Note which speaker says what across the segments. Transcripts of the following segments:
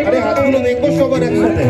Speaker 1: আরে হাতগুলো দেখবো সবার একসাথে।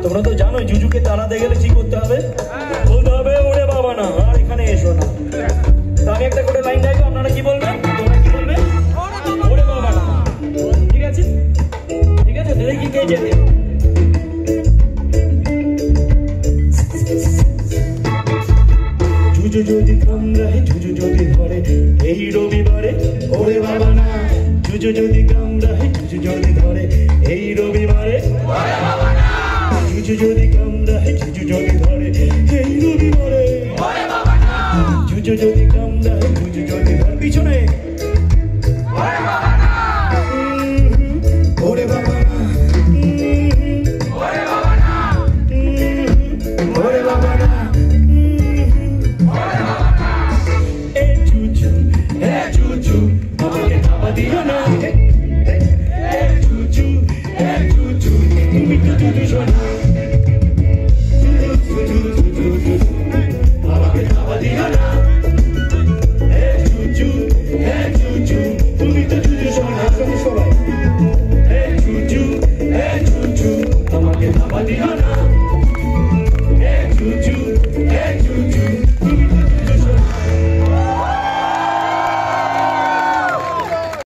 Speaker 1: তোমরা তো জানোই জুজুকে তাড়াতে গেলে কি করতে হবে, বলতে হবে ওরে বাবা না আর এখানে এসো না। তো আমি একটা করে লাইন গাইবো, আপনারা কি বলবেন? তোমরা কি বলবে? ওরে বাবা না। ঠিক আছে ঠিক আছে, দেখি কে যেতে। জুজু যদি কামড়ায় জুজু যদি ধরে এই রবিবারে ওরে বাবা না। জুজু যদি কামড়ায় জুজু যদি ধরে এই রবিবারে ওরে বাবা না। জুজু যদি কামড়ায় জুজু যদি ধরে এই রবিবারে ওরে বাবা না। জুজু যদি কামড়ায় জুজু যদি ধরে পিছনে ওরে বাবা না।